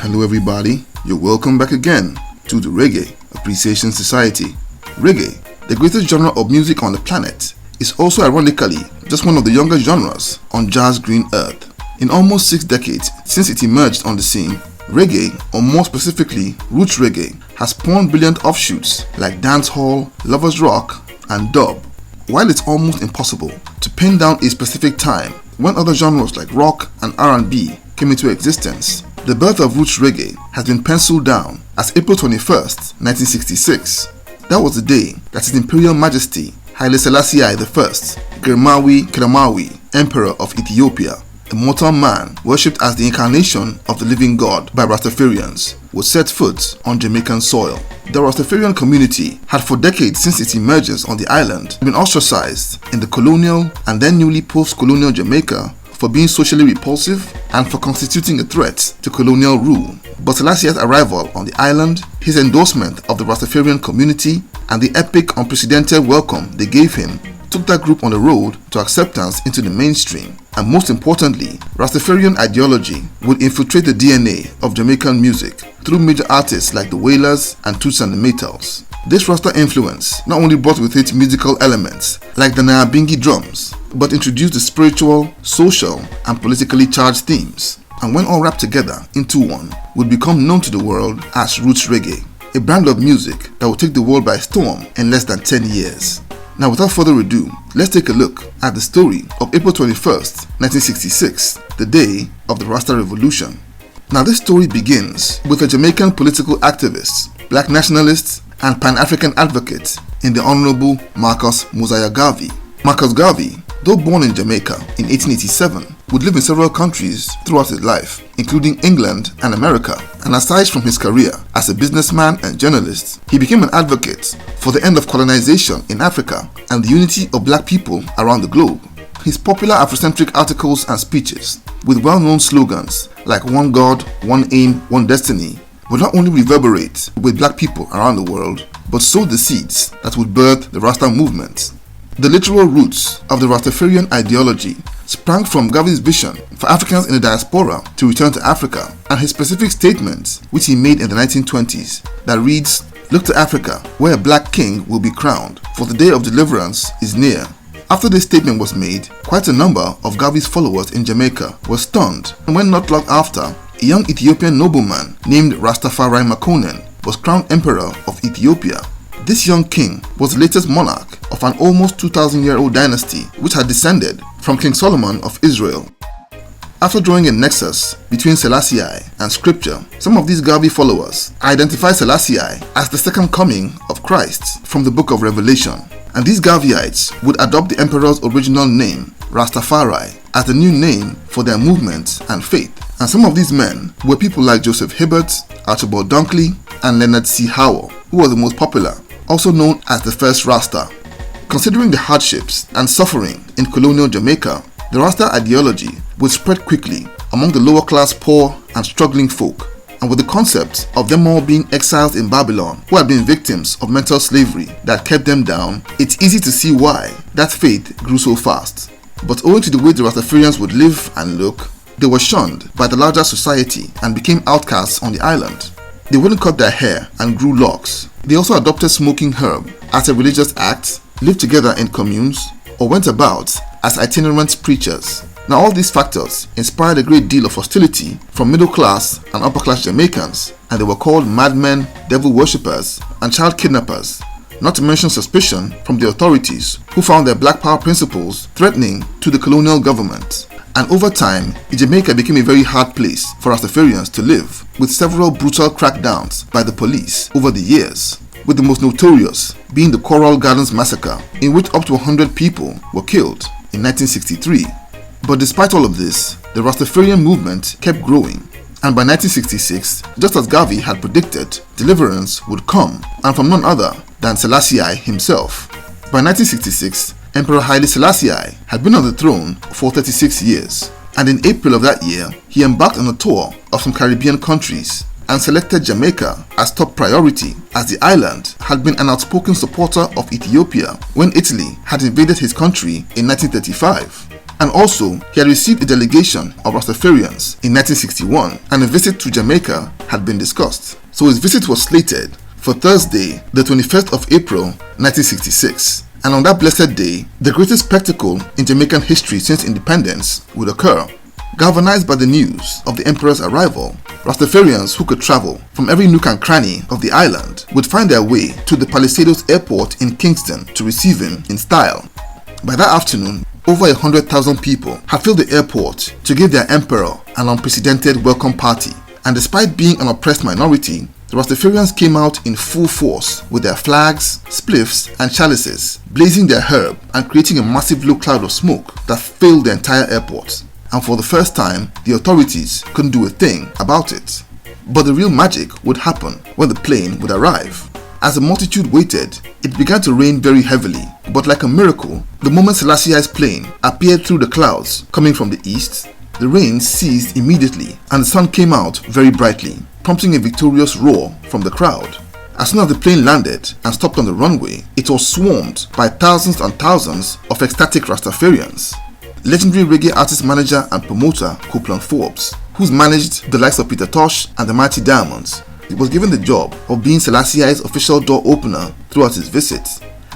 Hello everybody, you're welcome back again to the Reggae Appreciation Society. Reggae, the greatest genre of music on the planet, is also ironically just one of the youngest genres on Jazz Green Earth. In almost 6 decades since it emerged on the scene, reggae, or more specifically Roots Reggae, has spawned brilliant offshoots like dancehall, lovers rock, and dub. While it's almost impossible to pin down a specific time when other genres like rock and R&B came into existence, the birth of Roots Reggae has been penciled down as April 21st, 1966. That was the day that His Imperial Majesty Hailey Selassie I, Girmawi Emperor of Ethiopia, a mortal man worshipped as the incarnation of the living God by Rastafarians, would set foot on Jamaican soil. The Rastafarian community had for decades since its emergence on the island been ostracized in the colonial and then newly post-colonial Jamaica for being socially repulsive and for constituting a threat to colonial rule. But Selassie's arrival on the island, his endorsement of the Rastafarian community, and the epic unprecedented welcome they gave him took that group on the road to acceptance into the mainstream. And most importantly, Rastafarian ideology would infiltrate the DNA of Jamaican music through major artists like the Wailers and Toots and the Maytals. This Rasta influence not only brought with it musical elements like the Nyabingi drums, but introduced the spiritual, social, and politically charged themes, and when all wrapped together into one, would become known to the world as Roots Reggae, a brand of music that would take the world by storm in less than 10 years. Now, without further ado, let's take a look at the story of April 21st, 1966, the day of the Rasta Revolution. Now, this story begins with a Jamaican political activist, black nationalist, and Pan-African advocate in the Honorable Marcus Mosiah Garvey. Marcus Garvey, though born in Jamaica in 1887, would live in several countries throughout his life, including England and America, and aside from his career as a businessman and journalist, he became an advocate for the end of colonization in Africa and the unity of black people around the globe. His popular Afrocentric articles and speeches, with well-known slogans like One God, One Aim, One Destiny, would not only reverberate with black people around the world, but sow the seeds that would birth the Rasta movement. The literal roots of the Rastafarian ideology sprang from Garvey's vision for Africans in the diaspora to return to Africa, and his specific statement which he made in the 1920s that reads, "Look to Africa, where a black king will be crowned, for the day of deliverance is near." After this statement was made, quite a number of Garvey's followers in Jamaica were stunned, and when not long after, a young Ethiopian nobleman named Rastafari Makonnen was crowned Emperor of Ethiopia. This young king was the latest monarch of an almost 2,000-year-old dynasty which had descended from King Solomon of Israel. After drawing a nexus between Selassie I and scripture, some of these Garvey followers identify Selassie I as the second coming of Christ from the book of Revelation, and these Garveyites would adopt the emperor's original name, Rastafari, as the new name for their movement and faith. And some of these men were people like Joseph Hibbert, Archibald Dunkley, and Leonard C. Howell, who was the most popular, also known as the first Rasta. Considering the hardships and suffering in colonial Jamaica, the Rasta ideology would spread quickly among the lower class poor and struggling folk, and with the concept of them all being exiles in Babylon who had been victims of mental slavery that kept them down, it's easy to see why that faith grew so fast. But owing to the way the Rastafarians would live and look, they were shunned by the larger society and became outcasts on the island. They wouldn't cut their hair and grew locks. They also adopted smoking herb as a religious act, lived together in communes, or went about as itinerant preachers. Now, all these factors inspired a great deal of hostility from middle class and upper class Jamaicans, and they were called madmen, devil worshippers, and child kidnappers, not to mention suspicion from the authorities who found their black power principles threatening to the colonial government. And over time, Jamaica became a very hard place for Rastafarians to live, with several brutal crackdowns by the police over the years, with the most notorious being the Coral Gardens Massacre, in which up to 100 people were killed in 1963. But despite all of this, the Rastafarian movement kept growing, and by 1966, just as Garvey had predicted, deliverance would come, and from none other than Selassie I himself. By 1966, Emperor Hailey Selassie I had been on the throne for 36 years, and in April of that year, he embarked on a tour of some Caribbean countries and selected Jamaica as top priority, as the island had been an outspoken supporter of Ethiopia when Italy had invaded his country in 1935. And also, he had received a delegation of Rastafarians in 1961, and a visit to Jamaica had been discussed. So his visit was slated for Thursday, the 21st of April, 1966. And on that blessed day, the greatest spectacle in Jamaican history since independence would occur. Galvanized by the news of the Emperor's arrival, Rastafarians who could travel from every nook and cranny of the island would find their way to the Palisadoes Airport in Kingston to receive him in style. By that afternoon, over 100,000 people had filled the airport to give their Emperor an unprecedented welcome party. And despite being an oppressed minority, the Rastafarians came out in full force with their flags, spliffs and chalices, blazing their herb and creating a massive low cloud of smoke that filled the entire airport. And for the first time, the authorities couldn't do a thing about it. But the real magic would happen when the plane would arrive. As the multitude waited, it began to rain very heavily, but like a miracle, the moment Selassie I's plane appeared through the clouds coming from the east, the rain ceased immediately and the sun came out very brightly, prompting a victorious roar from the crowd. As soon as the plane landed and stopped on the runway, it was swarmed by thousands and thousands of ecstatic Rastafarians. Legendary reggae artist, manager and promoter Copeland Forbes, who's managed the likes of Peter Tosh and the Mighty Diamonds, was given the job of being Selassie I's official door opener throughout his visit.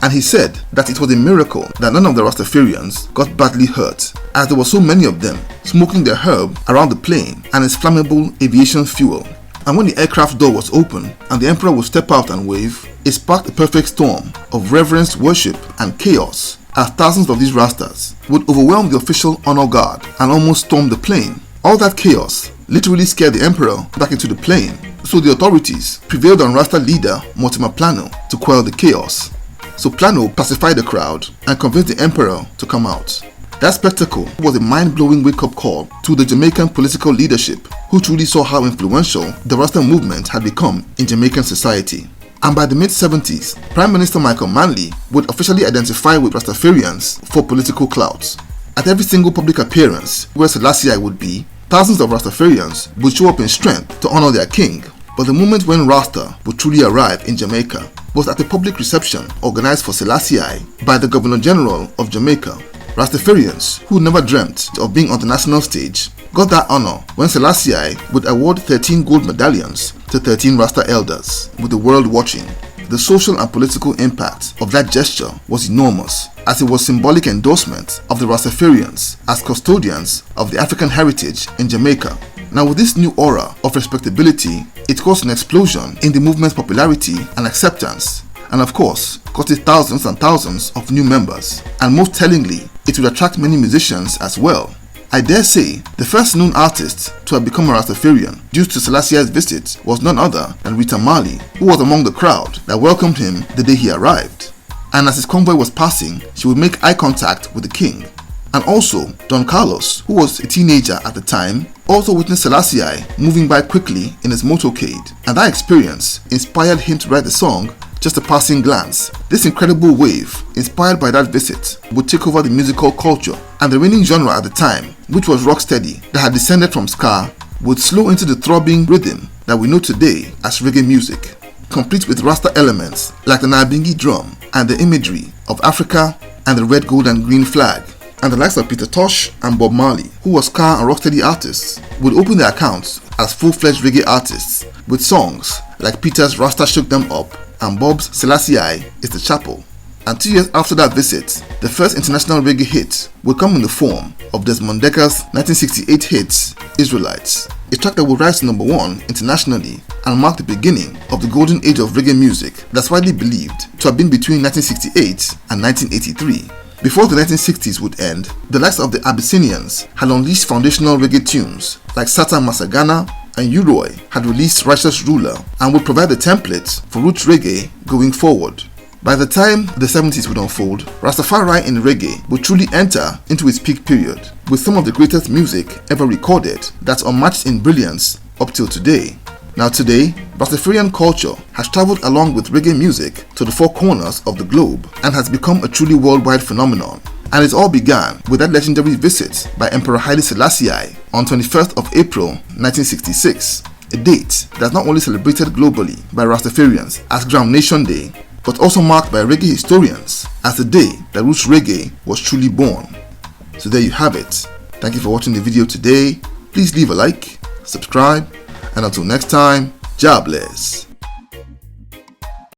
And he said that it was a miracle that none of the Rastafarians got badly hurt, as there were so many of them smoking their herb around the plane and its flammable aviation fuel. And when the aircraft door was open and the Emperor would step out and wave, it sparked a perfect storm of reverence, worship and chaos, as thousands of these Rastas would overwhelm the official honor guard and almost storm the plane. All that chaos literally scared the Emperor back into the plane, so the authorities prevailed on Rasta leader Mortimer Plano to quell the chaos. So Plano pacified the crowd and convinced the Emperor to come out. That spectacle was a mind-blowing wake-up call to the Jamaican political leadership, who truly saw how influential the Rasta movement had become in Jamaican society. And by the mid-70s, Prime Minister Michael Manley would officially identify with Rastafarians for political clout. At every single public appearance where Selassie I would be, thousands of Rastafarians would show up in strength to honor their king. But the moment when Rasta would truly arrive in Jamaica was at a public reception organized for Selassie I by the Governor General of Jamaica. Rastafarians, who never dreamt of being on the national stage, got that honor when Selassie I would award 13 gold medallions to 13 Rasta elders, with the world watching. The social and political impact of that gesture was enormous, as it was symbolic endorsement of the Rastafarians as custodians of the African heritage in Jamaica. Now, with this new aura of respectability, it caused an explosion in the movement's popularity and acceptance, and of course, got it thousands and thousands of new members. And most tellingly, it would attract many musicians as well. I dare say, the first known artist to have become a Rastafarian due to Selassie I's visit was none other than Rita Marley, who was among the crowd that welcomed him the day he arrived. And as his convoy was passing, she would make eye contact with the king. And also, Don Carlos, who was a teenager at the time, also witnessed Selassie I moving by quickly in his motorcade, and that experience inspired him to write the song Just a Passing Glance. This incredible wave, inspired by that visit, would take over the musical culture, and the reigning genre at the time, which was rocksteady that had descended from ska, would slow into the throbbing rhythm that we know today as reggae music, complete with Rasta elements like the Nabingi drum and the imagery of Africa and the red, gold and green flag. And the likes of Peter Tosh and Bob Marley, who were ska and rocksteady artists, would open their accounts as full-fledged reggae artists with songs like Peter's Rasta Shook Them Up and Bob's Selassie I Is the Chapel. And 2 years after that visit, the first international reggae hit would come in the form of Desmond Decker's 1968 hit, Israelites, a track that would rise to #1 internationally and mark the beginning of the golden age of reggae music that's widely believed to have been between 1968 and 1983. Before the 1960s would end, the likes of the Abyssinians had unleashed foundational reggae tunes like Satan Masagana, and Uroy had released Righteous Ruler and would provide the template for Roots Reggae going forward. By the time the 70s would unfold, Rastafari in reggae would truly enter into its peak period, with some of the greatest music ever recorded that's unmatched in brilliance up till today. Now today, Rastafarian culture has travelled along with reggae music to the four corners of the globe and has become a truly worldwide phenomenon. And it all began with that legendary visit by Emperor Hailey Selassie I on 21st of April 1966, a date that's not only celebrated globally by Rastafarians as Ground Nation Day, but also marked by reggae historians as the day that Roots Reggae was truly born. So there you have it. Thank you for watching the video today. Please leave a like, subscribe, and until next time, God bless.